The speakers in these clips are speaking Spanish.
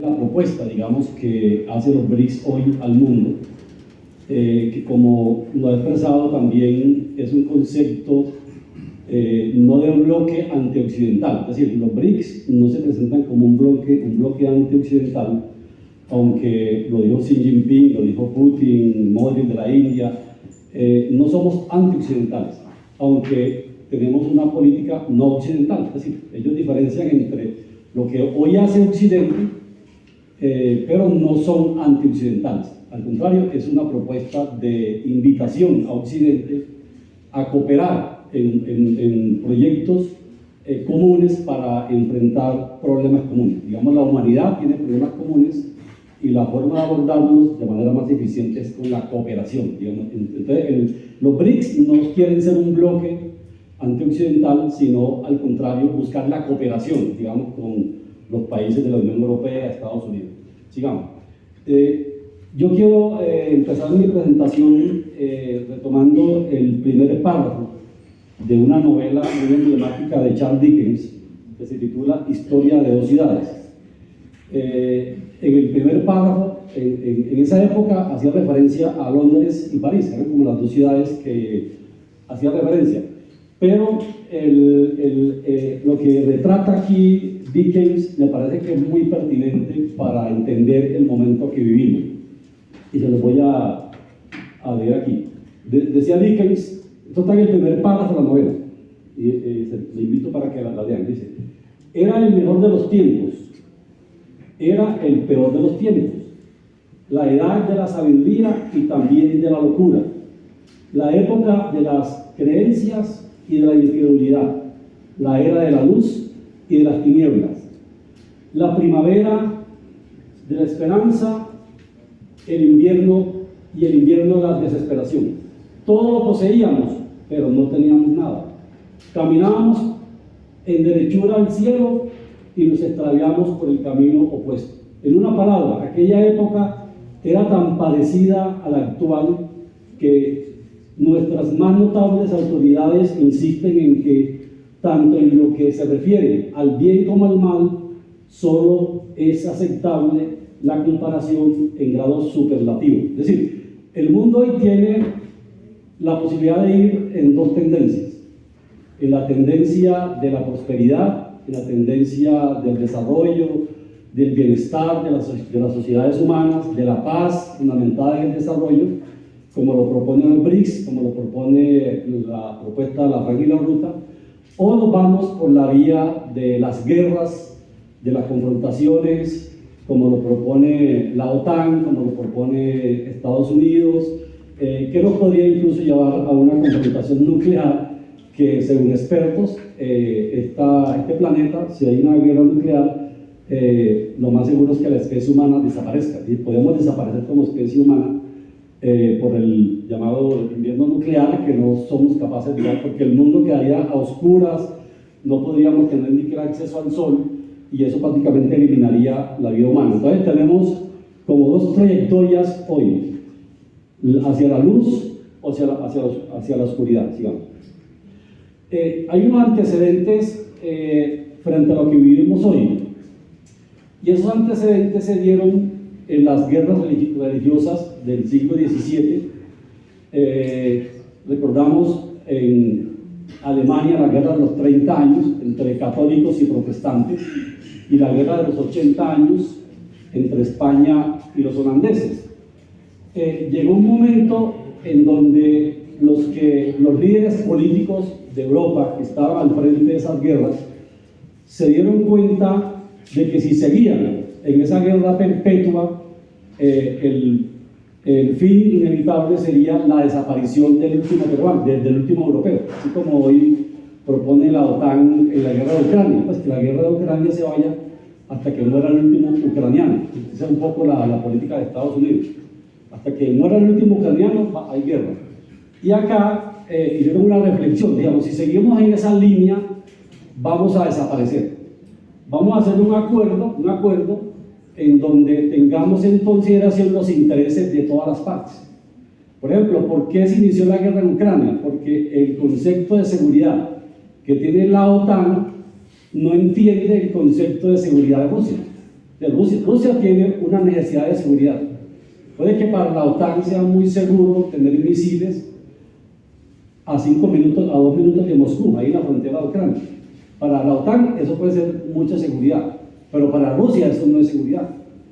La propuesta, digamos, que hace los BRICS hoy al mundo, que como lo ha expresado también es un concepto no de bloque antioccidental, es decir, los BRICS no se presentan como un bloque antioccidental, aunque lo dijo Xi Jinping, lo dijo Putin, Modi de la India, no somos antioccidentales, aunque tenemos una política no occidental, es decir, ellos diferencian entre lo que hoy hace Occidente, pero no son antioccidentales. Al contrario, es una propuesta de invitación a Occidente a cooperar en proyectos comunes para enfrentar problemas comunes. Digamos, la humanidad tiene problemas comunes y la forma de abordarlos de manera más eficiente es con la cooperación. Digamos. Entonces, los BRICS no quieren ser un bloque antioccidental, sino al contrario, buscar la cooperación, digamos, con los países de la Unión Europea, Estados Unidos. Sigamos. Yo quiero empezar mi presentación retomando el primer párrafo de una novela muy emblemática de Charles Dickens que se titula Historia de dos ciudades. En el primer párrafo, en esa época hacía referencia a Londres y París, eran como las dos ciudades que hacía referencia, pero lo que retrata aquí Dickens me parece que es muy pertinente para entender el momento que vivimos. Y se lo voy a leer aquí. Decía Dickens, esto está en el primer párrafo de la novela, y le invito para que la lean. Dice: era el mejor de los tiempos, era el peor de los tiempos, la edad de la sabiduría y también de la locura, la época de las creencias y de la incredulidad, la era de la luz y de las tinieblas, la primavera de la esperanza, el invierno de la desesperación. Todo lo poseíamos, pero no teníamos nada. Caminábamos en derechura al cielo y nos extraviamos por el camino opuesto. En una palabra, aquella época era tan parecida a la actual que nuestras más notables autoridades insisten en que tanto en lo que se refiere al bien como al mal, solo es aceptable la comparación en grado superlativo. Es decir, el mundo hoy tiene la posibilidad de ir en dos tendencias: en la tendencia de la prosperidad, en la tendencia del desarrollo, del bienestar de las sociedades humanas, de la paz fundamentada en el desarrollo, como lo propone el BRICS, como lo propone la propuesta de la Hoja y la Ruta, o nos vamos por la vía de las guerras, de las confrontaciones, como lo propone la OTAN, como lo propone Estados Unidos, que nos podría incluso llevar a una confrontación nuclear, que según expertos, este planeta, si hay una guerra nuclear, lo más seguro es que la especie humana desaparezca, y podemos desaparecer como especie humana por el llamado invierno nuclear, que no somos capaces de dar, porque el mundo quedaría a oscuras, no podríamos tener ni siquiera acceso al sol, y eso prácticamente eliminaría la vida humana. Entonces tenemos como dos trayectorias hoy: hacia la luz o hacia la oscuridad, digamos. Hay unos antecedentes frente a lo que vivimos hoy, y esos antecedentes se dieron en las guerras religiosas del siglo XVII. Recordamos en Alemania la guerra de los 30 años entre católicos y protestantes, y la guerra de los 80 años entre España y los holandeses. Llegó un momento en donde los líderes políticos de Europa que estaban al frente de esas guerras se dieron cuenta de que si seguían en esa guerra perpetua, el fin inevitable sería la desaparición del último peruano, del último europeo, así como hoy propone la OTAN en la guerra de Ucrania, pues que la guerra de Ucrania se vaya hasta que muera el último ucraniano. Esa es un poco la política de Estados Unidos: hasta que muera el último ucraniano hay guerra. Y acá hicieron una reflexión, digamos, si seguimos en esa línea vamos a desaparecer. Vamos a hacer un acuerdo en donde tengamos en consideración los intereses de todas las partes. Por ejemplo, ¿por qué se inició la guerra en Ucrania? Porque el concepto de seguridad que tiene la OTAN no entiende el concepto de seguridad de Rusia. Es Rusia tiene una necesidad de seguridad. Puede que para la OTAN sea muy seguro tener misiles a 5 minutos, a 2 minutos de Moscú, ahí en la frontera de Ucrania. Para la OTAN eso puede ser mucha seguridad, pero para Rusia eso no es seguridad.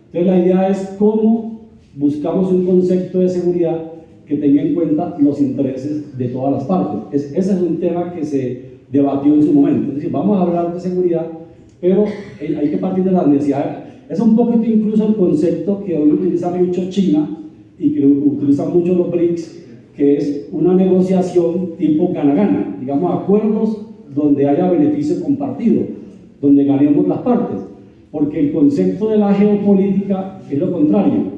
Entonces la idea es cómo buscamos un concepto de seguridad que tenga en cuenta los intereses de todas las partes. Ese es un tema que se debatió en su momento. Es decir, vamos a hablar de seguridad, pero hay que partir de las necesidades. Es un poquito incluso el concepto que hoy utiliza mucho China y que utilizan mucho los BRICS, que es una negociación tipo gana-gana, digamos acuerdos donde haya beneficio compartido, donde ganemos las partes, porque el concepto de la geopolítica es lo contrario.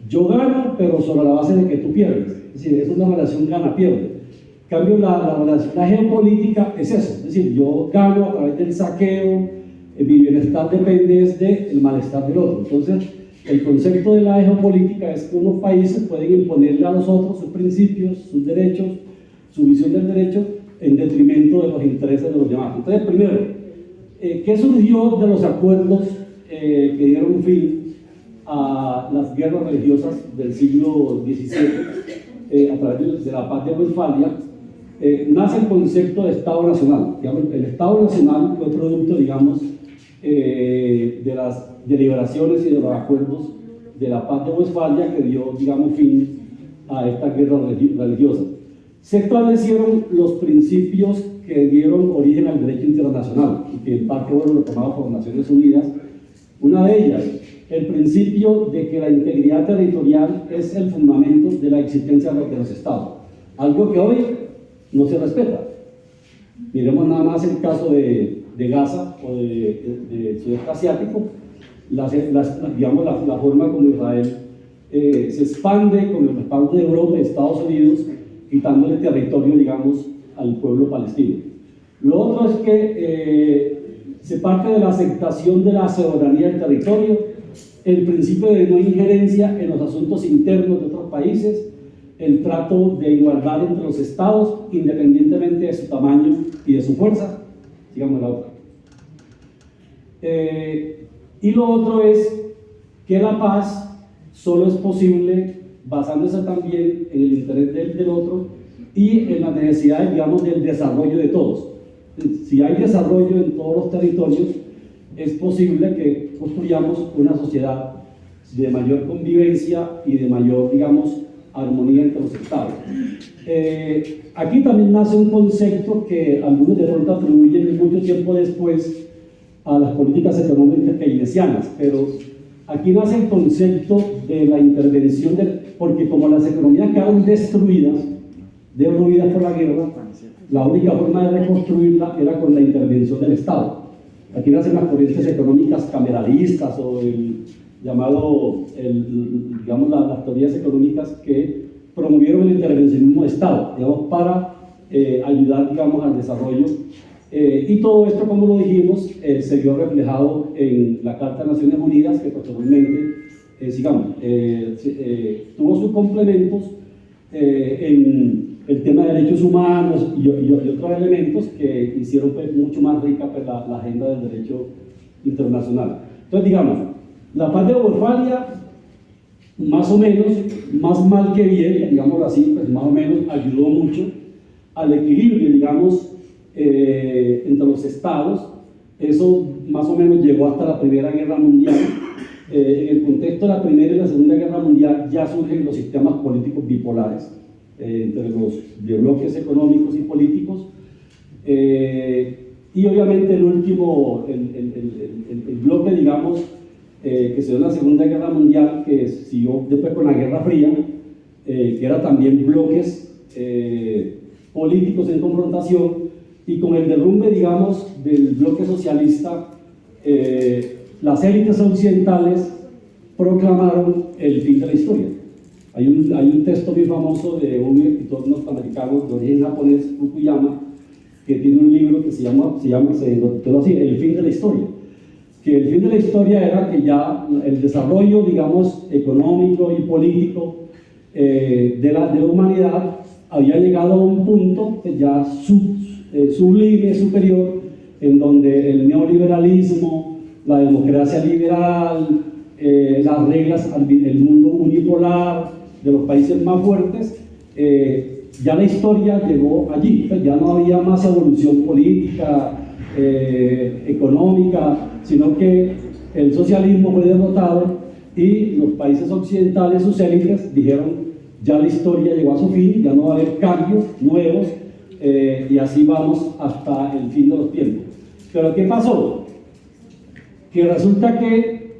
Yo gano, pero sobre la base de que tú pierdes. Es decir, es una relación gana-pierde. En cambio, la geopolítica es eso. Es decir, yo gano a través del saqueo, mi bienestar depende del malestar del otro. Entonces, el concepto de la geopolítica es que unos países pueden imponerle a los otros sus principios, sus derechos, su visión del derecho, en detrimento de los intereses de los demás. Entonces, primero, ¿qué surgió de los acuerdos que dieron fin a las guerras religiosas del siglo XVII a través de la paz de Westfalia? Nace el concepto de Estado Nacional. Digamos, el Estado Nacional fue producto, digamos, de las deliberaciones y de los acuerdos de la paz de Westfalia que dio, digamos, fin a estas guerras religiosas. Se establecieron los principios que dieron origen al derecho internacional y que en parte fueron retomados por las Naciones Unidas. Una de ellas, el principio de que la integridad territorial es el fundamento de la existencia de los estados, algo que hoy no se respeta. Miremos nada más el caso de Gaza o del sudeste asiático, digamos la forma como Israel se expande con el respaldo de Europa y Estados Unidos, quitándole territorio, digamos, al pueblo palestino. Lo otro es que se parte de la aceptación de la soberanía del territorio, el principio de no injerencia en los asuntos internos de otros países, el trato de igualdad entre los estados, independientemente de su tamaño y de su fuerza, digamos la otra. Y lo otro es que la paz solo es posible basándose también en el interés del otro y en las necesidades, digamos, del desarrollo de todos. Si hay desarrollo en todos los territorios, es posible que construyamos una sociedad de mayor convivencia y de mayor, digamos, armonía entre los estados. Aquí también nace un concepto que algunos de pronto atribuyen mucho tiempo después a las políticas económicas keynesianas, pero aquí nace el concepto de la intervención, porque como las economías quedaron destruidas por la guerra, la única forma de reconstruirla era con la intervención del Estado. Aquí nacen las corrientes económicas cameralistas o digamos, las teorías económicas que promovieron el intervencionismo de Estado, digamos, para ayudar, digamos, al desarrollo. Y todo esto, como lo dijimos, se vio reflejado en la Carta de Naciones Unidas, que posteriormente, tuvo sus complementos en el tema de derechos humanos y otros elementos que hicieron pues, mucho más rica pues, la agenda del derecho internacional. Entonces, digamos, la paz de Westfalia, más o menos, más mal que bien, digámoslo así, pues más o menos ayudó mucho al equilibrio, digamos, entre los estados. Eso más o menos llegó hasta la Primera Guerra Mundial. En el contexto de la Primera y la Segunda Guerra Mundial ya surgen los sistemas políticos bipolares entre los bloques económicos y políticos, y obviamente el último, el bloque, digamos, que se dio en la Segunda Guerra Mundial, que siguió después con la Guerra Fría, que era también bloques políticos en confrontación, y con el derrumbe, digamos, del bloque socialista, las élites occidentales proclamaron el fin de la historia. Hay un texto muy famoso de un escritor norteamericano de origen japonés, Fukuyama, que tiene un libro que se titula así, El fin de la historia. Que el fin de la historia era que ya el desarrollo, digamos, económico y político de la humanidad había llegado a un punto ya sublime, superior, en donde el neoliberalismo, la democracia liberal, las reglas, el mundo unipolar de los países más fuertes, ya la historia llegó allí, pues ya no había más evolución política, económica, sino que el socialismo fue derrotado y los países occidentales, sus élites, dijeron ya la historia llegó a su fin, ya no va a haber cambios nuevos, y así vamos hasta el fin de los tiempos. Pero ¿qué pasó? Que resulta que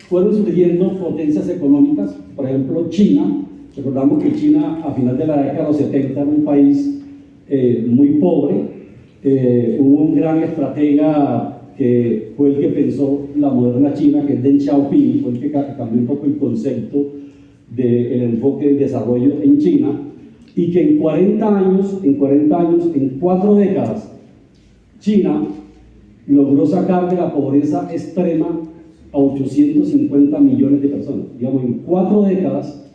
fueron surgiendo potencias económicas, por ejemplo China. Recordamos que China a final de la década de los 70 era un país muy pobre. Hubo un gran estratega que fue el que pensó la moderna China, que es Deng Xiaoping, fue el que cambió un poco el concepto del enfoque del desarrollo en China, y que en 40 años, en 4 décadas, China logró sacar de la pobreza extrema a 850 millones de personas. Digamos, en 4 décadas,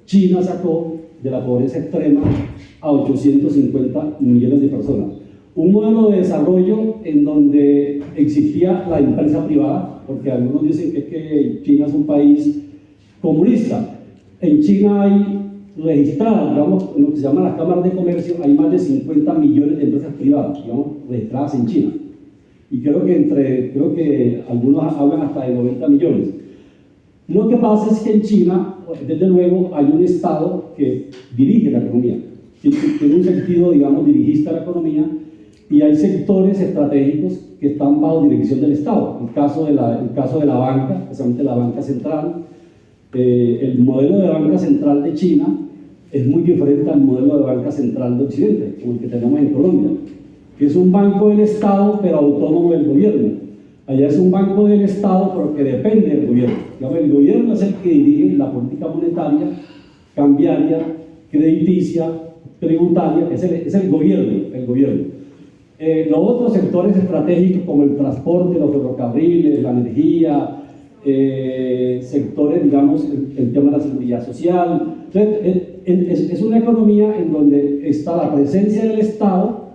China sacó de la pobreza extrema a 850 millones de personas. Un modelo de desarrollo en donde existía la empresa privada, porque algunos dicen que China es un país comunista. En China hay registradas, digamos, en lo que se llama las cámaras de comercio, hay más de 50 millones de empresas privadas, digamos, registradas en China. Y creo que algunos hablan hasta de 90 millones. Lo que pasa es que en China, desde luego, hay un Estado que dirige la economía, tiene un sentido, digamos, dirigista de la economía, y hay sectores estratégicos que están bajo dirección del Estado. El caso de la banca, especialmente la banca central. El modelo de banca central de China es muy diferente al modelo de banca central de Occidente, como el que tenemos en Colombia, que es un banco del Estado pero autónomo del gobierno. Allá es un banco del Estado pero que depende del gobierno. Digamos, el gobierno es el que dirige la política monetaria, cambiaria, crediticia, tributaria, es el gobierno. Los otros sectores estratégicos como el transporte, los ferrocarriles, la energía, sectores, digamos, el tema de la seguridad social. Entonces, es una economía en donde está la presencia del Estado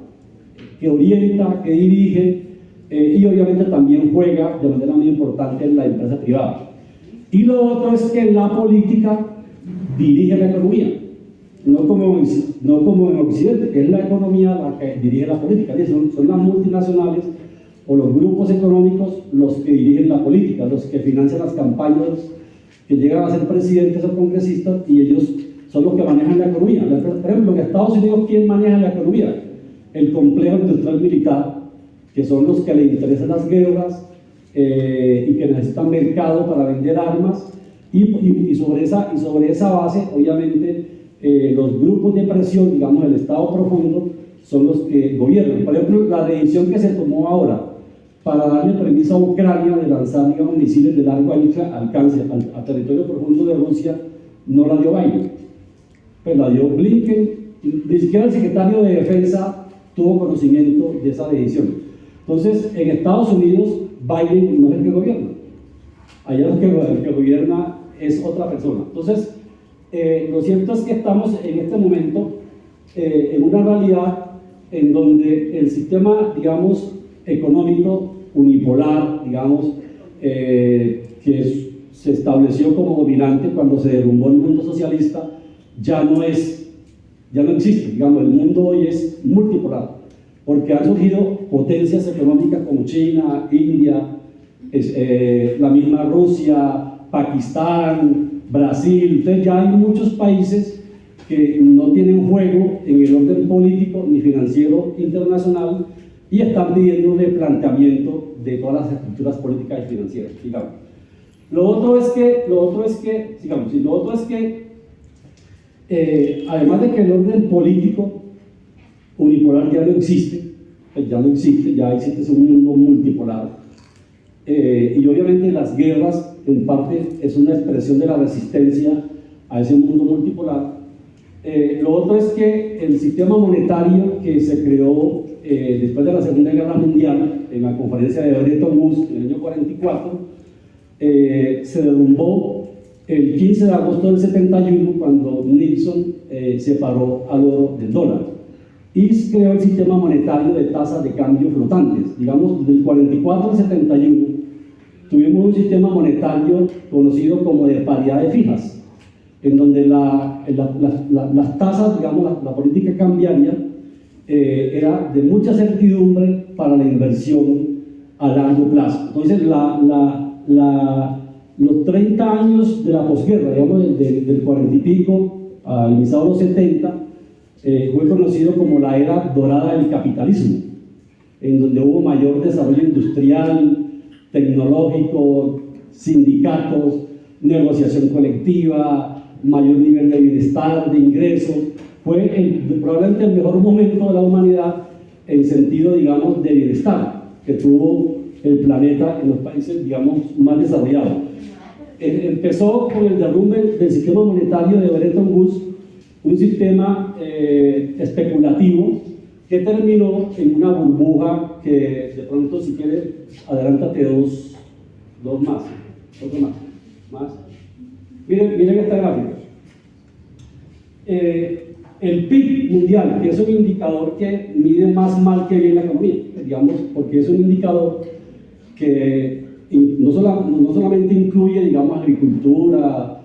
que orienta, que dirige, y obviamente también juega de manera muy importante en la empresa privada. Y lo otro es que la política dirige la economía, no como en Occidente, que es la economía la que dirige la política. Son las multinacionales o los grupos económicos los que dirigen la política, los que financian las campañas, que llegan a ser presidentes o congresistas, y ellos son los que manejan la economía. Por ejemplo, en Estados Unidos, ¿quién maneja la economía? El complejo industrial militar, que son los que le interesan las guerras y que necesitan mercado para vender armas, y sobre esa base, obviamente, los grupos de presión, digamos, el Estado profundo, son los que gobiernan. Por ejemplo, la decisión que se tomó ahora para darle permiso a Ucrania de lanzar, digamos, misiles de largo alcance al territorio profundo de Rusia, no la dio Biden, pues la dio Blinken. Ni siquiera el secretario de Defensa tuvo conocimiento de esa decisión. Entonces, en Estados Unidos, Biden no es el que gobierna. Allá el que gobierna es otra persona. Entonces, lo cierto es que estamos en este momento en una realidad en donde el sistema, digamos, económico unipolar, digamos, que se estableció como dominante cuando se derrumbó el mundo socialista, ya no existe. Digamos, el mundo hoy es multipolar, porque han surgido potencias económicas como China, India, la misma Rusia, Pakistán, Brasil. Entonces ya hay muchos países que no tienen juego en el orden político ni financiero internacional y están pidiendo un replanteamiento de todas las estructuras políticas y financieras, digamos. Lo otro es que además de que el orden político unipolar ya no existe, ya existe un mundo multipolar, y obviamente las guerras en parte es una expresión de la resistencia a ese mundo multipolar. Lo otro es que el sistema monetario que se creó después de la Segunda Guerra Mundial, en la conferencia de Bretton Woods en el año 44, se derrumbó el 15 de agosto del 71 cuando Nixon separó al oro del dólar y creó el sistema monetario de tasas de cambio flotantes. Digamos, del 44 al 71 tuvimos un sistema monetario conocido como de paridades fijas, en donde las tasas, digamos, la política cambiaria era de mucha certidumbre para la inversión a largo plazo. Entonces, los 30 años de la posguerra, digamos, del 40 y pico al iniciado los 70, fue conocido como la era dorada del capitalismo, en donde hubo mayor desarrollo industrial, tecnológico, sindicatos, negociación colectiva, mayor nivel de bienestar, de ingresos. Fue probablemente el mejor momento de la humanidad en sentido, digamos, de bienestar que tuvo el planeta en los países, digamos, más desarrollados. Empezó con el derrumbe del sistema monetario de Bretton Woods, un sistema especulativo que terminó en una burbuja que, de pronto, si quieres, adelántate dos más, otro más. Miren esta gráfica. El PIB mundial, que es un indicador que mide más mal que bien la economía, digamos, porque es un indicador que no solamente incluye, digamos, agricultura,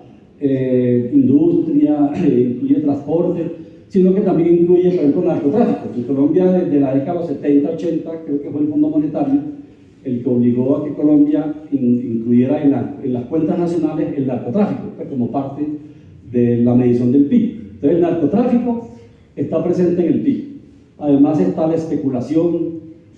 industria, incluye transporte, sino que también incluye, por ejemplo, narcotráfico. En Colombia, desde la década de los 70, 80, creo que fue el Fondo Monetario el que obligó a que Colombia incluyera en las cuentas nacionales el narcotráfico, pues, como parte de la medición del PIB. Entonces, el narcotráfico está presente en el PIB. Además está la especulación,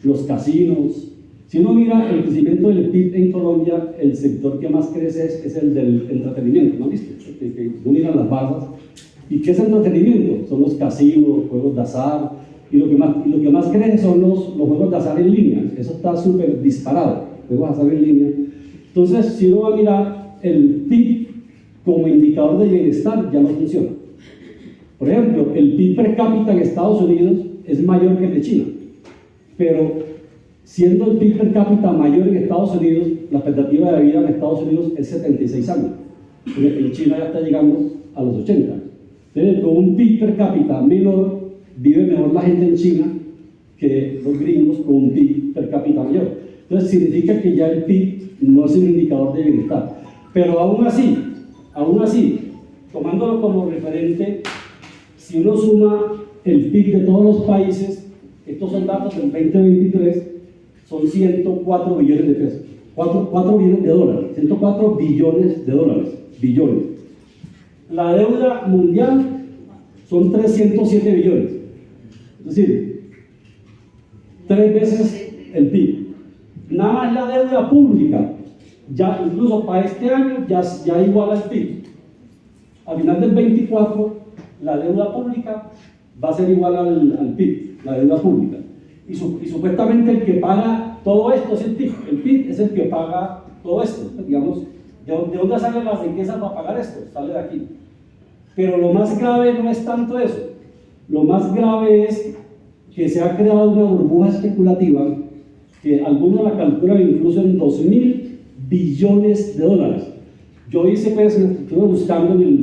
los casinos. Si uno mira el crecimiento del PIB en Colombia, el sector que más crece es el del entretenimiento, ¿no viste? Que uno mira las barras. ¿Y qué es entretenimiento? Son los casinos, juegos de azar, y lo que más crece son los juegos de azar en línea. Eso está súper disparado, juegos de azar en línea. Entonces, si uno va a mirar el PIB como indicador de bienestar, ya no funciona. Por ejemplo, el PIB per cápita en Estados Unidos es mayor que el de China, pero siendo el PIB per cápita mayor en Estados Unidos, la expectativa de vida en Estados Unidos es 76 años. En China ya está llegando a los 80. Entonces, con un PIB per cápita menor, vive mejor la gente en China que los gringos con un PIB per cápita mayor. Entonces, significa que ya el PIB no es un indicador de bienestar. Pero aún así, tomándolo como referente, si uno suma el PIB de todos los países, estos son datos del 2023, son 104 billones de pesos, 4 billones de dólares, 104 billones de dólares, billones. La deuda mundial son 307 billones, es decir, 3 veces el PIB. Nada más la deuda pública, ya incluso para este año ya iguala el PIB. Al final del 24, la deuda pública va a ser igual al PIB, la deuda pública. Y supuestamente el que paga todo esto es el PIB. El PIB es el que paga todo esto. Digamos, ¿de dónde sale la riqueza para pagar esto? Sale de aquí. Pero lo más grave no es tanto eso. Lo más grave es que se ha creado una burbuja especulativa que algunos la calculan incluso en 2.000 billones de dólares. Yo estuve buscando en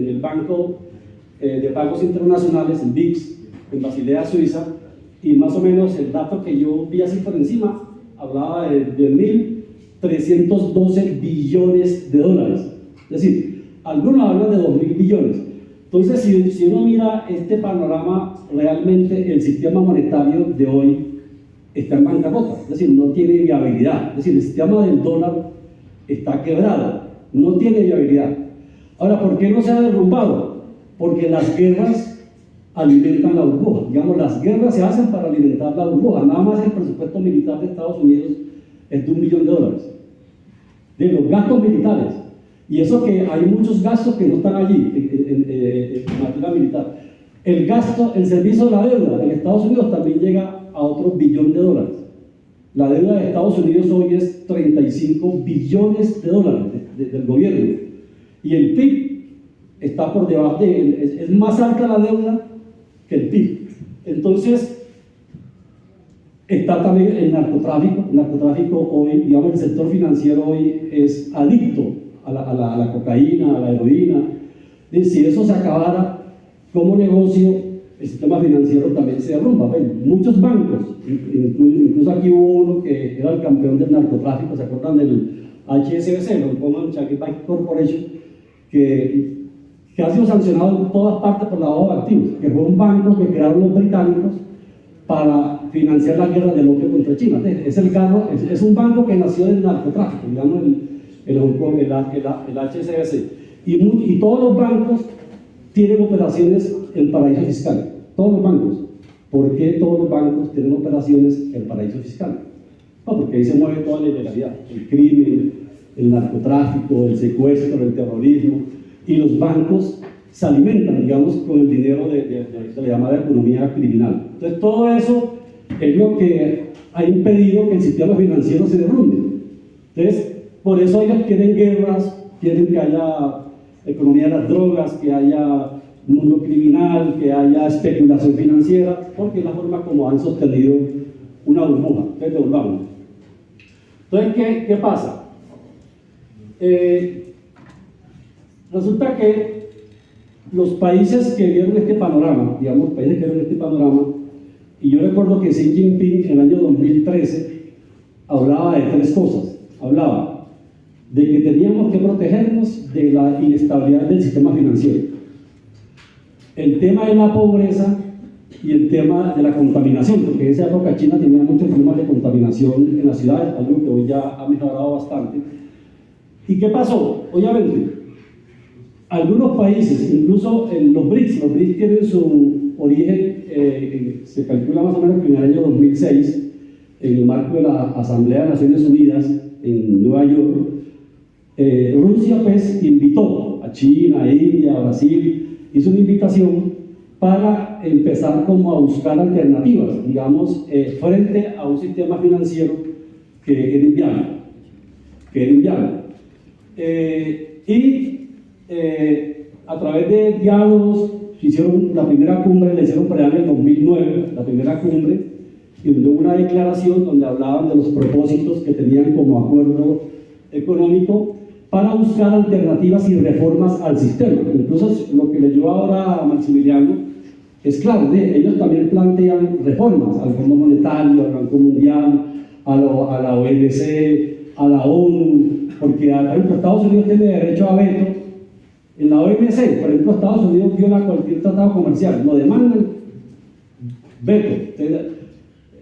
el Banco de Pagos Internacionales, el BIPS, en Basilea, Suiza, y más o menos el dato que yo vi así por encima hablaba de 1.312 billones de dólares. Es decir, algunos hablan de 2.000 billones. Entonces, si uno mira este panorama, realmente el sistema monetario de hoy está en bancarrota, es decir, no tiene viabilidad. Es decir, el sistema del dólar está quebrado, no tiene viabilidad. Ahora, ¿por qué no se ha derrumbado? Porque las guerras alimentan la burbuja. Digamos, las guerras se hacen para alimentar la burbuja. Nada más el presupuesto militar de Estados Unidos es de $1 billón. De los gastos militares. Y eso que hay muchos gastos que no están allí en materia militar. El servicio de la deuda en Estados Unidos también llega a otro $1 billón. La deuda de Estados Unidos hoy es 35 billones de dólares del gobierno. Y el PIB está por debajo es más alta la deuda que el PIB. Entonces, está también el narcotráfico. El narcotráfico hoy, digamos, el sector financiero hoy es adicto a la cocaína, a la heroína. Y si eso se acabara como negocio, el sistema financiero también se derrumba. ¿Ven? Muchos bancos, incluso aquí hubo uno que era el campeón del narcotráfico, ¿se acuerdan del HSBC, el Hong Kong Changi Bank Corporation, que ha sido sancionado en todas partes por lavado de activos, que fue un banco que crearon los británicos para financiar la guerra del opio contra China? Es un banco que nació del narcotráfico, digamos el Hong Kong, el HSBC, y todos los bancos tienen operaciones en paraísos fiscales, todos los bancos. ¿Por qué todos los bancos tienen operaciones en paraísos fiscales? No, porque ahí se mueve toda la ilegalidad, el crimen, el narcotráfico, el secuestro, el terrorismo, y los bancos se alimentan, digamos, con el dinero de la llamada economía criminal. Entonces, todo eso es lo que ha impedido que el sistema financiero se derrumbe. Entonces, por eso ellos quieren guerras, quieren que haya economía de las drogas, que haya mundo criminal, que haya especulación financiera, porque es la forma como han sostenido una burbuja. Entonces, devolvamos. Entonces, ¿qué pasa? Resulta que los países que vieron este panorama, digamos, países que vieron este panorama, y yo recuerdo que Xi Jinping en el año 2013 hablaba de tres cosas. Hablaba de que teníamos que protegernos de la inestabilidad del sistema financiero, el tema de la pobreza y el tema de la contaminación, porque en esa época China tenía muchos problemas de contaminación en las ciudades, algo que hoy ya ha mejorado bastante. ¿Y qué pasó? Obviamente, algunos países, incluso los BRICS tienen su origen, se calcula más o menos que en el año 2006, en el marco de la Asamblea de Naciones Unidas en Nueva York, Rusia pues invitó a China, a India, a Brasil, hizo una invitación para empezar como a buscar alternativas, digamos, frente a un sistema financiero que era inviable. A través de diálogos hicieron la primera cumbre, la hicieron para el 2009, la primera cumbre, y hubo una declaración donde hablaban de los propósitos que tenían como acuerdo económico para buscar alternativas y reformas al sistema. Incluso lo que leyó ahora a Maximiliano es claro, ellos también plantean reformas al Fondo Monetario, al Banco Mundial, a la OMC, a la ONU, porque Estados Unidos tiene derecho a veto. En la OMC, por ejemplo, Estados Unidos viola cualquier tratado comercial, lo demandan, veto.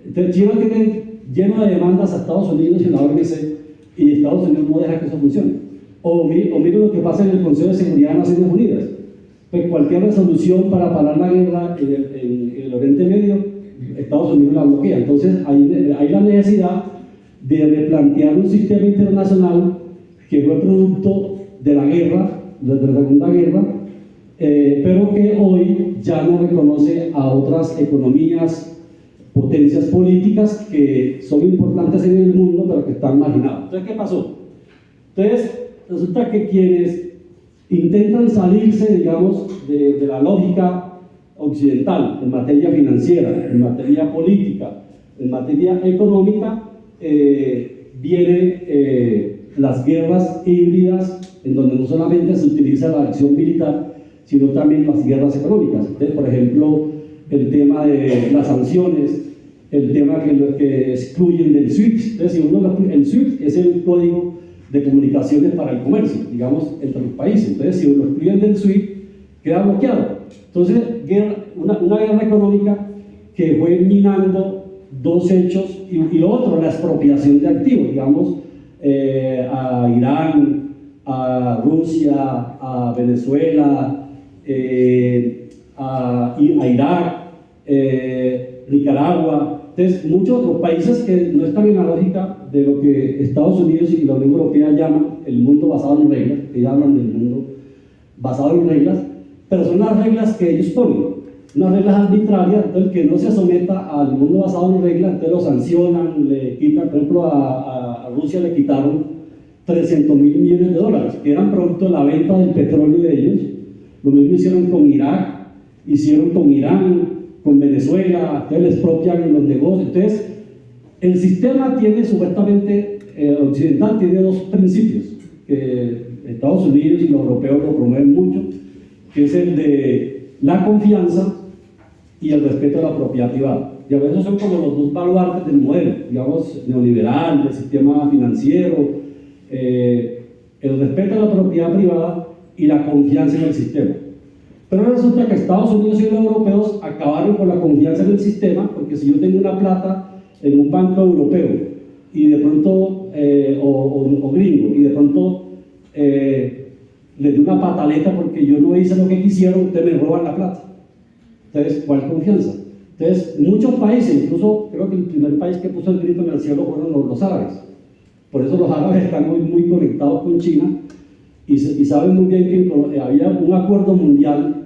Entonces, China tiene lleno de demandas a Estados Unidos en la OMC y Estados Unidos no deja que eso funcione. O miren lo que pasa en el Consejo de Seguridad de Naciones Unidas. Pues cualquier resolución para parar la guerra en el Oriente Medio, Estados Unidos la bloquea. Entonces, hay la necesidad de replantear un sistema internacional que fue producto de la guerra, de la Segunda Guerra, pero que hoy ya no reconoce a otras economías, potencias políticas que son importantes en el mundo, pero que están marginadas. Entonces, ¿qué pasó? Entonces, resulta que quienes intentan salirse, digamos, de la lógica occidental en materia financiera, en materia política, en materia económica, vienen las guerras híbridas, en donde no solamente se utiliza la acción militar, sino también las guerras económicas. Entonces, por ejemplo, el tema de las sanciones, el tema que excluyen del SWIFT. Entonces, el SWIFT es el código de comunicaciones para el comercio, digamos, entre los países. Entonces, si lo excluyen del SWIFT, queda bloqueado. Entonces, una guerra económica que fue minando dos hechos, y lo otro, la expropiación de activos, digamos, a Irán, a Rusia, a Venezuela, a Irak, Nicaragua. Entonces, muchos otros países que no están en la lógica de lo que Estados Unidos y la Unión Europea llaman el mundo basado en reglas, que ya hablan del mundo basado en reglas, pero son las reglas que ellos ponen, unas reglas arbitrarias. Entonces, que no se someta al mundo basado en reglas, entonces lo sancionan, le quitan. Por ejemplo, a Rusia le quitaron 300.000 millones de dólares, que eran producto de la venta del petróleo de ellos. Lo mismo hicieron con Irak, hicieron con Irán, con Venezuela, entonces les expropian los negocios. Entonces, el sistema tiene supuestamente, occidental, tiene dos principios, que Estados Unidos y los europeos lo promueven mucho, que es el de la confianza y el respeto a la propiedad privada. Y a veces son como los dos baluartes del modelo, digamos, neoliberal, del sistema financiero, el respeto a la propiedad privada y la confianza en el sistema. Pero resulta que Estados Unidos y los europeos acabaron con la confianza en el sistema, porque si yo tengo una plata en un banco europeo y de pronto, o gringo, y de pronto les doy una pataleta porque yo no hice lo que quisieron, ustedes me roban la plata. Entonces, ¿cuál confianza? Entonces, muchos países, incluso creo que el primer país que puso el grito en el cielo fueron los árabes. Por eso los árabes están muy, muy conectados con China y saben muy bien que había un acuerdo mundial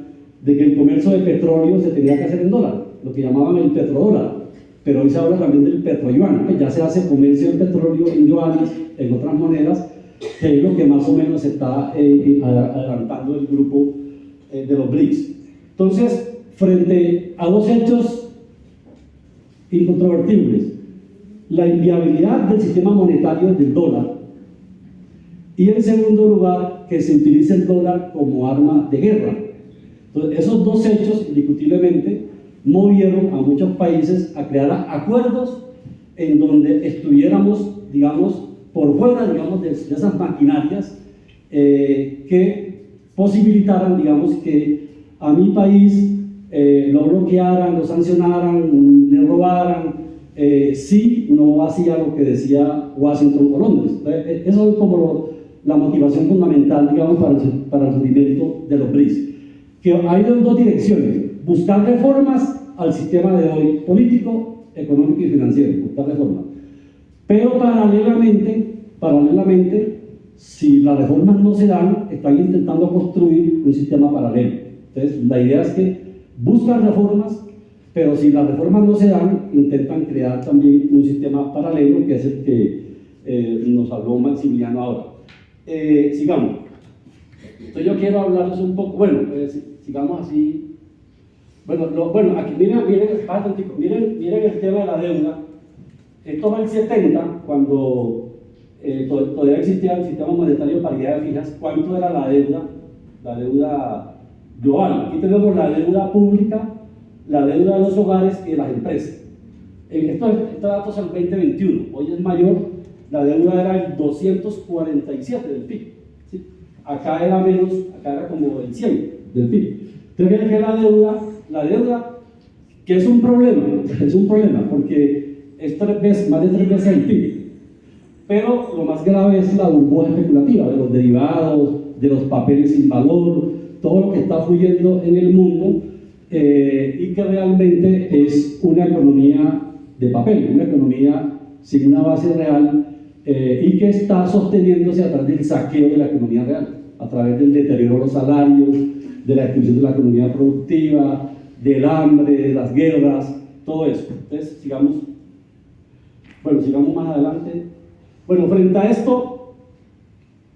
de que el comercio de petróleo se tenía que hacer en dólar, lo que llamaban el petrodólar. Pero hoy se habla también del petroyuan, que ya se hace comercio de petróleo en yuanes, en otras monedas, que es lo que más o menos está adelantando el grupo de los BRICS. Entonces, frente a dos hechos incontrovertibles, la inviabilidad del sistema monetario del dólar y, en segundo lugar, que se utilice el dólar como arma de guerra. Entonces, esos dos hechos, indiscutiblemente, movieron a muchos países a crear acuerdos en donde estuviéramos, digamos, por fuera, digamos, de esas maquinarias que posibilitaran, digamos, que a mi país lo bloquearan, lo sancionaran, le robaran, si no hacía lo que decía Washington o Londres. Entonces, eso es como la motivación fundamental, digamos, para el surgimiento de los BRICS. Que hay dos direcciones: buscar reformas al sistema de hoy, político, económico y financiero, buscar reformas. Pero paralelamente, si las reformas no se dan, están intentando construir un sistema paralelo. Entonces, la idea es que buscan reformas, pero si las reformas no se dan, intentan crear también un sistema paralelo, que es el que nos habló Maximiliano ahora. Sigamos. Entonces yo quiero hablarles un poco, bueno, sigamos así. Bueno, aquí miren el tema de la deuda. Esto va al 70, cuando todavía existía el sistema monetario de paridad de fijas. ¿Cuánto era la deuda? La deuda global. Aquí tenemos la deuda pública, la deuda de los hogares y de las empresas. Estos datos son el 2021. Hoy es mayor, la deuda era el 247 del PIB. ¿Sí? Acá era menos, acá era como el 100 del PIB. Entonces, que la deuda, que es un problema, porque es más de 3 veces el PIB. Pero lo más grave es la burbuja especulativa de los derivados, de los papeles sin valor, todo lo que está fluyendo en el mundo, y que realmente es una economía de papel, una economía sin una base real, y que está sosteniéndose a través del saqueo de la economía real, a través del deterioro de los salarios, de la destrucción de la economía productiva, del hambre, de las guerras, todo eso. Entonces, sigamos más adelante. Bueno, frente a esto,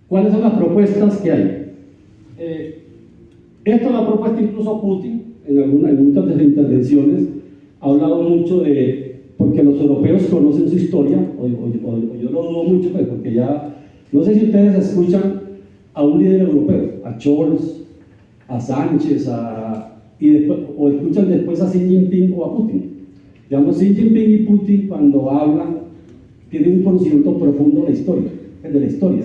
¿cuáles son las propuestas que hay? Esto lo ha propuesto incluso Putin en muchas de sus intervenciones. Ha hablado mucho porque los europeos conocen su historia, o yo lo dudo mucho, pues, porque ya, no sé si ustedes escuchan a un líder europeo, a Scholz, a Sánchez, o escuchan después a Xi Jinping o a Putin. Digamos, Xi Jinping y Putin, cuando hablan, tienen un conocimiento profundo de la historia.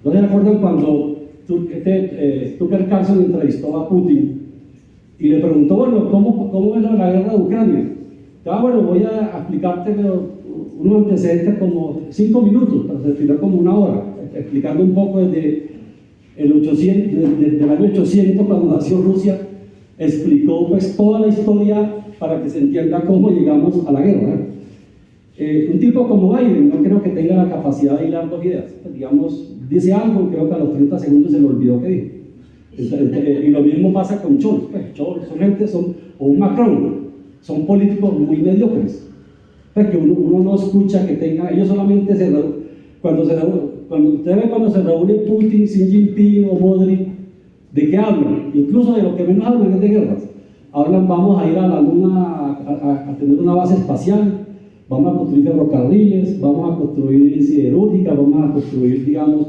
¿No se acuerdan cuando Tucker Carlson entrevistó a Putin y le preguntó, bueno, ¿cómo es la guerra de Ucrania? Bueno, voy a explicarte unos antecedentes como 5 minutos, pero se explicó como 1 hora, explicando un poco desde el año 800, cuando nació Rusia. Explicó pues toda la historia para que se entienda cómo llegamos a la guerra. Un tipo como Biden no creo que tenga la capacidad de hilar 2 ideas. Digamos, dice algo y creo que a los 30 segundos se le olvidó que dijo. Y lo mismo pasa con Scholz. O un Macron, son políticos muy mediocres. Que uno no escucha que tenga, ellos solamente cuando se reúne Putin, Xi Jinping o Modric, ¿de qué hablan? Incluso de lo que menos hablan es de guerras. Hablan, vamos a ir a la luna a tener una base espacial, vamos a construir ferrocarriles, vamos a construir siderúrgicas, vamos a construir, digamos,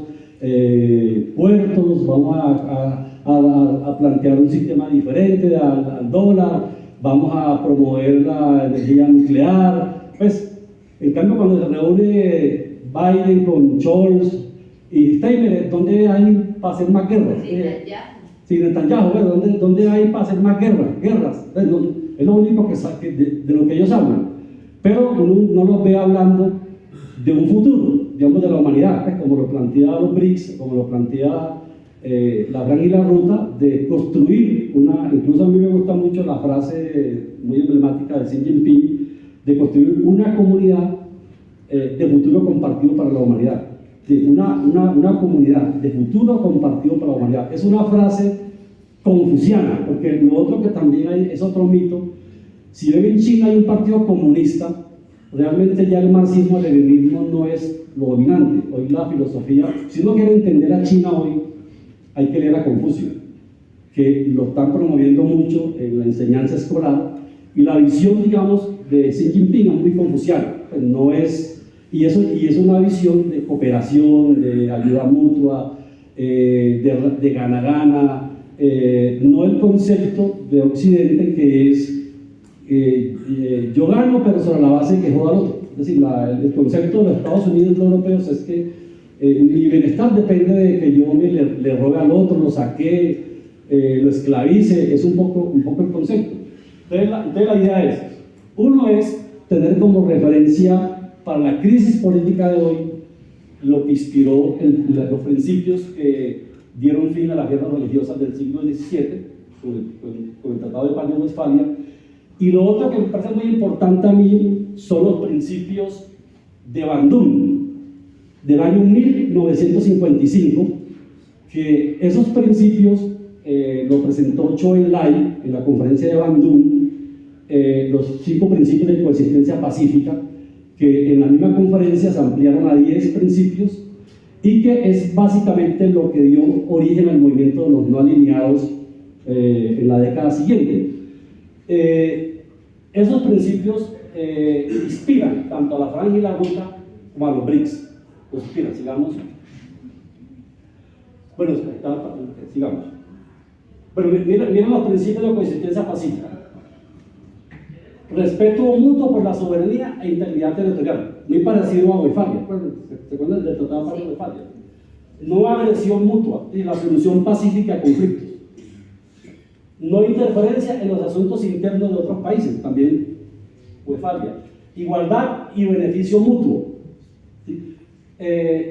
puertos, vamos a plantear un sistema diferente al dólar, vamos a promover la energía nuclear. Pues, en cambio, cuando se reúne Biden con Scholz y Steinmeier, ¿dónde hay para hacer más guerras? Sí, Netanyahu, bueno, ¿dónde hay para hacer más guerras? Es lo único de lo que ellos hablan. Pero uno no los ve hablando de un futuro, digamos, de la humanidad, como lo plantea los BRICS, como lo plantea la Gran y la Ruta, de construir incluso a mí me gusta mucho la frase muy emblemática de Xi Jinping, de construir una comunidad de futuro compartido para la humanidad. Sí, una comunidad de futuro compartido para la humanidad. Es una frase confuciana, porque lo otro que también hay es otro mito. Si ven en China hay un partido comunista, realmente ya el marxismo-leninismo no es lo dominante. Hoy la filosofía, si uno quiere entender a China hoy, hay que leer a Confucio, que lo están promoviendo mucho en la enseñanza escolar, y la visión, digamos, de Xi Jinping es muy confuciana. Pues no es, y es una visión de cooperación, de ayuda mutua, de gana-gana, no el concepto de Occidente que es yo gano, pero sobre la base de que joda al otro. Es decir, el concepto de los Estados Unidos y los europeos es que mi bienestar depende de que yo le robe al otro, lo saque, lo esclavice. Es un poco el concepto. Entonces la idea es, uno es tener como referencia para la crisis política de hoy lo que inspiró los principios que dieron fin a las guerras religiosas del siglo XVII con el Tratado de Paz de Westfalia. Y lo otro que me parece muy importante a mí son los principios de Bandung del año 1955, que esos principios lo presentó Zhou Enlai en la conferencia de Bandung, los 5 principios de coexistencia pacífica, que en la misma conferencia se ampliaron a 10 principios y que es básicamente lo que dio origen al movimiento de los no alineados en la década siguiente. Esos principios inspiran tanto a la Franja y la Ruta como a los BRICS. Los inspiran, sigamos. Bueno, sigamos. Pero miren los principios de coexistencia pacífica. Respeto mutuo por la soberanía e integridad territorial, muy parecido a Westfalia. ¿Se acuerdan del Tratado de Westfalia? No agresión mutua y la solución pacífica a conflictos. No interferencia en los asuntos internos de otros países, también Westfalia. Igualdad y beneficio mutuo. ¿Sí?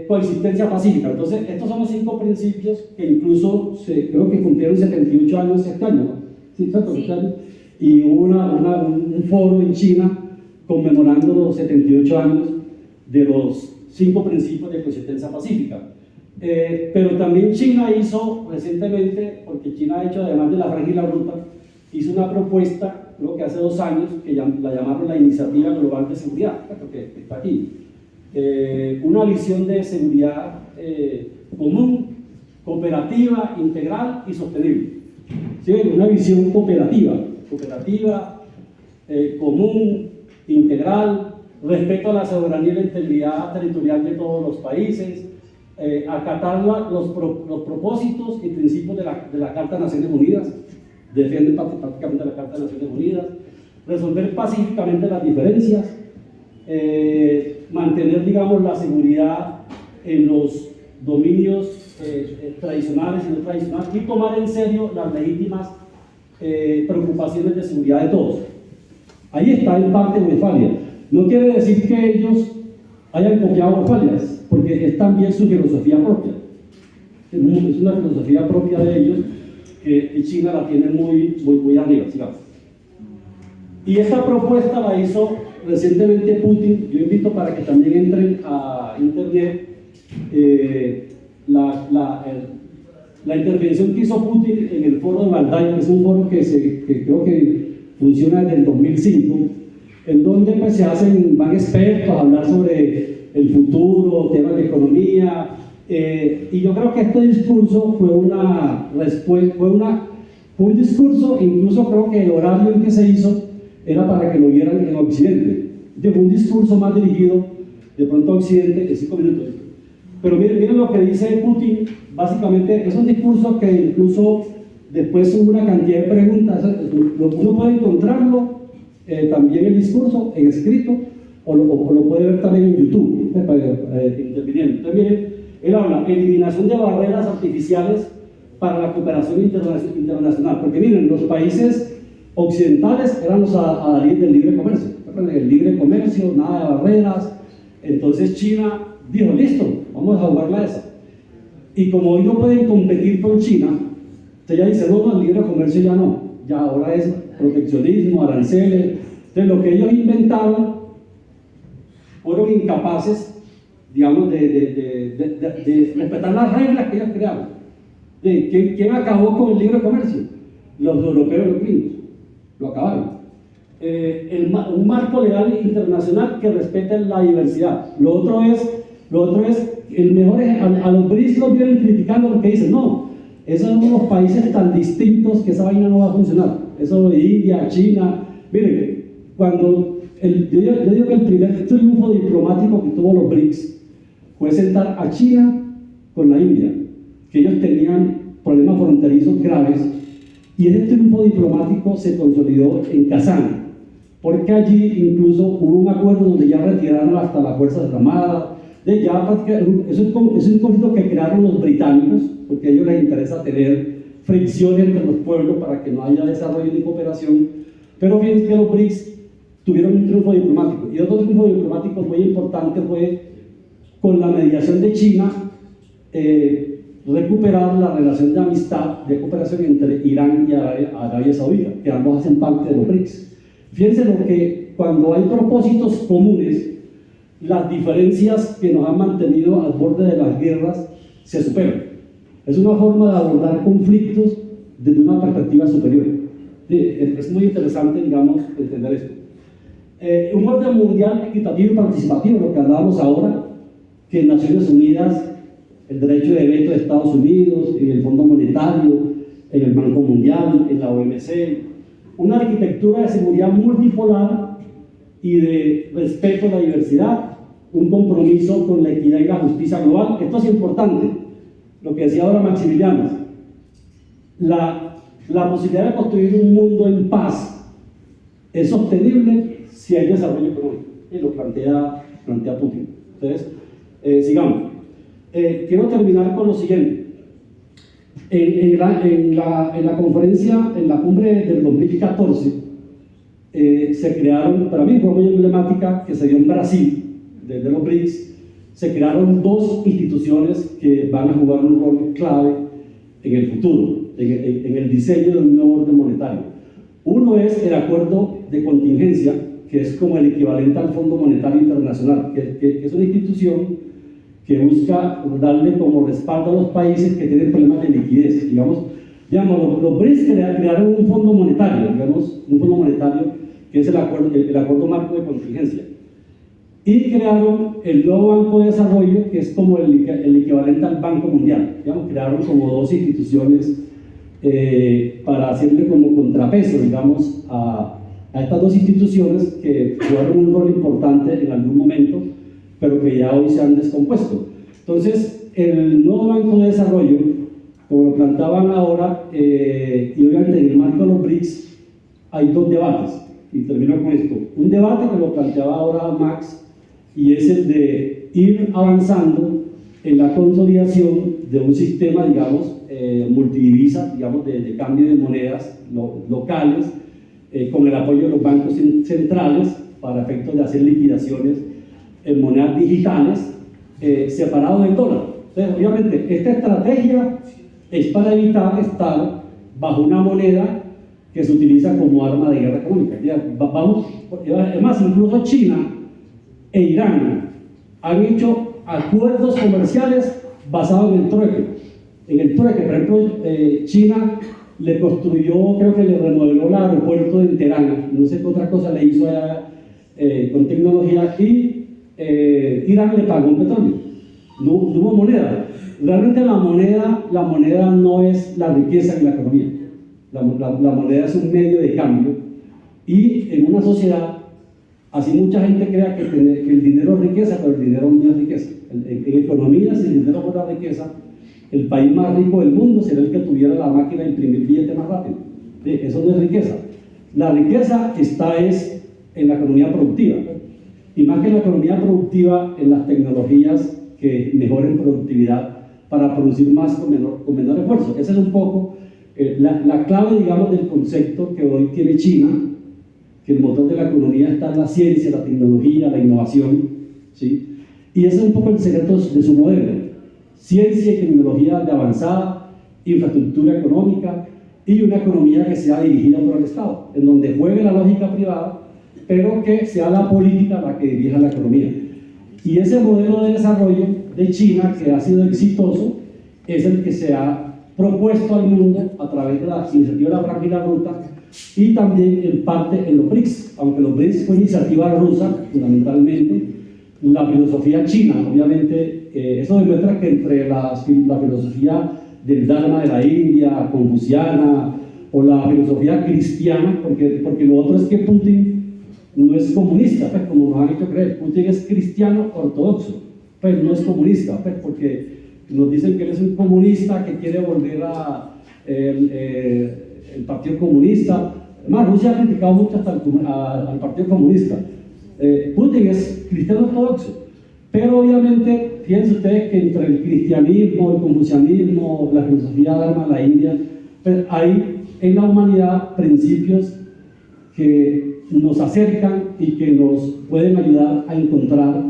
Coexistencia pacífica. Entonces, estos son los 5 principios que incluso creo que cumplieron 78 años este año, ¿no? Sí, exacto, sí. Y hubo un foro en China conmemorando los 78 años de los 5 principios de coexistencia pacífica. Pero también China hizo recientemente, porque China ha hecho, además de la Franja y la Ruta, hizo una propuesta, creo que hace 2 años, que la llamaron la Iniciativa Global de Seguridad, que está aquí. Una visión de seguridad común, cooperativa, integral y sostenible. ¿Sí? Una visión cooperativa, común, integral, respeto a la soberanía y la integridad territorial de todos los países, acatar los propósitos y principios de la Carta de Naciones Unidas, defienden prácticamente la Carta de Naciones Unidas, resolver pacíficamente las diferencias, mantener, digamos, la seguridad en los dominios tradicionales y no tradicionales, y tomar en serio las legítimas preocupaciones de seguridad de todos. Ahí está en parte Westfalia. No quiere decir que ellos hayan copiado Westfalia, porque es también su filosofía propia. Es una filosofía propia de ellos que China la tiene muy arriba, digamos. Y esta propuesta la hizo recientemente Putin. Yo invito para que también entren a internet la intervención que hizo Putin en el foro de Valdai, que es un foro que creo que funciona desde el 2005, en donde pues, van expertos a hablar sobre el futuro, temas de economía, y yo creo que este discurso fue una respuesta, fue un discurso, incluso creo que el horario en que se hizo era para que lo vieran en Occidente. Fue un discurso más dirigido de pronto a Occidente en 5 minutos. Pero miren lo que dice Putin. Básicamente es un discurso que incluso Después hubo una cantidad de preguntas, uno puede encontrarlo también el discurso en escrito, o lo puede ver también en YouTube, interviniendo. Entonces, miren, él habla de eliminación de barreras artificiales para la cooperación internacional, porque miren, los países occidentales eran los adalides del libre comercio, el libre comercio, nada de barreras. Entonces China dijo, listo, vamos a jugarla esa. Y como hoy no pueden competir con China, entonces ya dice, no, el libre comercio ya no, ya ahora es proteccionismo, aranceles. Entonces lo que ellos inventaron fueron incapaces, digamos, de respetar las reglas que ellos crearon. ¿Quién acabó con el libre comercio? Los europeos, los gringos, lo acabaron. Un marco legal internacional que respete la diversidad. Lo otro es el mejor, a los BRICS los vienen criticando porque dicen, no, esos son unos países tan distintos que esa vaina no va a funcionar. Eso de India, China. Miren, cuando yo digo que el primer triunfo diplomático que tuvo los BRICS fue sentar a China con la India, que ellos tenían problemas fronterizos graves, y ese triunfo diplomático se consolidó en Kazán, porque allí incluso hubo un acuerdo donde ya retiraron hasta las Fuerzas Armadas. Es un conflicto que crearon los británicos, porque a ellos les interesa tener fricción entre los pueblos para que no haya desarrollo ni cooperación. Pero fíjense que los BRICS tuvieron un triunfo diplomático, y otro triunfo diplomático muy importante fue con la mediación de China, recuperar la relación de amistad, de cooperación entre Irán y Arabia Saudita, que ambos hacen parte de los BRICS. Fíjense lo que cuando hay propósitos comunes, las diferencias que nos han mantenido al borde de las guerras se superan. Es una forma de abordar conflictos desde una perspectiva superior. Es muy interesante, digamos, entender esto. Un orden mundial equitativo y participativo, lo que hablábamos ahora, que en Naciones Unidas, el derecho de veto de Estados Unidos, en el Fondo Monetario, en el Banco Mundial, en la OMC, una arquitectura de seguridad multipolar y de respeto a la diversidad, un compromiso con la equidad y la justicia global. Esto es importante, lo que decía ahora Maximiliano, la posibilidad de construir un mundo en paz es sostenible si hay desarrollo económico, y lo plantea Putin. Entonces, sigamos. Quiero terminar con lo siguiente. En la conferencia, en la cumbre del 2014, se crearon, para mí fue muy emblemática, que se dio en Brasil, desde los BRICS, se crearon dos instituciones que van a jugar un rol clave en el futuro, en el diseño de un nuevo orden monetario. Uno es el acuerdo de contingencia, que es como el equivalente al Fondo Monetario Internacional, que es una institución que busca darle como respaldo a los países que tienen problemas de liquidez. Digamos los BRICS crearon un fondo monetario, un fondo monetario que es el acuerdo marco de contingencia. Y crearon el nuevo Banco de Desarrollo, que es como el equivalente al Banco Mundial. Crearon como dos instituciones para hacerle como contrapeso, digamos, a estas dos instituciones que jugaron un rol importante en algún momento, pero que ya hoy se han descompuesto. Entonces, el nuevo Banco de Desarrollo, como lo planteaban ahora, y obviamente en el marco de los BRICS, hay dos debates, y termino con esto. Un debate que lo planteaba ahora Max, y es el de ir avanzando en la consolidación de un sistema, digamos, multidivisa, digamos, de cambio de monedas locales, con el apoyo de los bancos centrales para efectos de hacer liquidaciones en monedas digitales, separado del dólar. Entonces, obviamente, esta estrategia es para evitar estar bajo una moneda que se utiliza como arma de guerra económica. Además, incluso China e Irán han hecho acuerdos comerciales basados en el trueque. En el trueque, por ejemplo, China le construyó, creo que le remodeló el aeropuerto de Teherán, no sé qué otra cosa le hizo allá con tecnología, y Irán le pagó un petróleo. No hubo moneda. Realmente la moneda no es la riqueza en la economía. La moneda es un medio de cambio, y en una sociedad, así mucha gente crea que el dinero es riqueza, pero el dinero no es riqueza. En economía, si el dinero fuera riqueza, el país más rico del mundo será el que tuviera la máquina de imprimir billetes más rápido. Eso no es riqueza. La riqueza está en la economía productiva, y más que en la economía productiva, en las tecnologías que mejoren productividad para producir más con menor esfuerzo. Esa es un poco la clave, digamos, del concepto que hoy tiene China, que el motor de la economía está en la ciencia, la tecnología, la innovación, ¿sí? Y ese es un poco el secreto de su modelo: ciencia y tecnología de avanzada, infraestructura económica y una economía que sea dirigida por el Estado, en donde juegue la lógica privada, pero que sea la política la que dirija la economía. Y ese modelo de desarrollo de China, que ha sido exitoso, es el que se ha propuesto al mundo a través de la iniciativa de la Franja y la Ruta, y también en parte en los BRICS, aunque los BRICS fue iniciativa rusa fundamentalmente. La filosofía china, obviamente, eso demuestra que entre la filosofía del Dharma de la India, confuciana, o la filosofía cristiana, porque lo otro es que Putin no es comunista, pues, como nos han hecho creer. Putin es cristiano ortodoxo, pues no es comunista, pues, porque nos dicen que él es un comunista que quiere volver el Partido Comunista. Además, Rusia ha criticado mucho hasta al Partido Comunista. Putin es cristiano ortodoxo, pero obviamente, fíjense ustedes que entre el cristianismo, el confucianismo, la filosofía Dharma, la India, pues hay en la humanidad principios que nos acercan y que nos pueden ayudar a encontrar,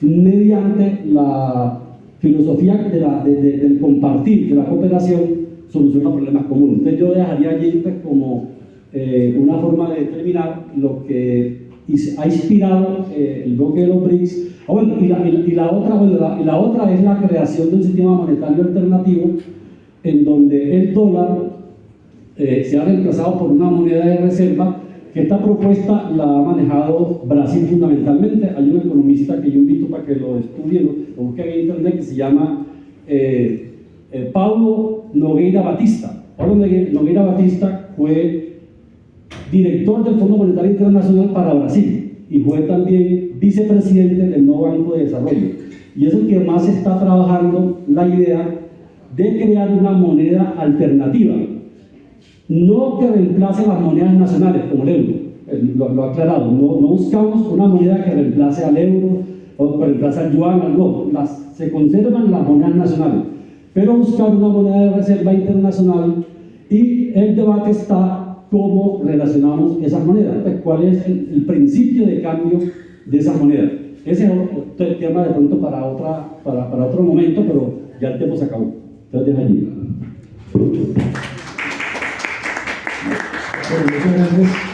mediante la filosofía del compartir, de la cooperación, solución a problemas comunes. Entonces yo dejaría allí, pues, como una forma de determinar lo que ha inspirado el bloque de los BRICS. Y la otra es la creación de un sistema monetario alternativo, en donde el dólar se ha reemplazado por una moneda de reserva, que esta propuesta la ha manejado Brasil fundamentalmente. Hay un economista que yo invito para que lo estudien, lo busquen en internet, que se llama Paulo Nogueira Batista. Paulo Nogueira Batista fue director del Fondo Monetario Internacional para Brasil y fue también vicepresidente del nuevo Banco de Desarrollo, y es el que más está trabajando la idea de crear una moneda alternativa, no que reemplace las monedas nacionales como el euro. Lo ha aclarado, no buscamos una moneda que reemplace al euro o que reemplace al yuan, no, se conservan las monedas nacionales, pero buscar una moneda de reserva internacional. Y el debate está cómo relacionamos esas monedas, pues, cuál es el principio de cambio de esas monedas. Ese es otro tema de pronto para otro momento, pero ya el tiempo se acabó. Entonces deja allí. Muchas gracias.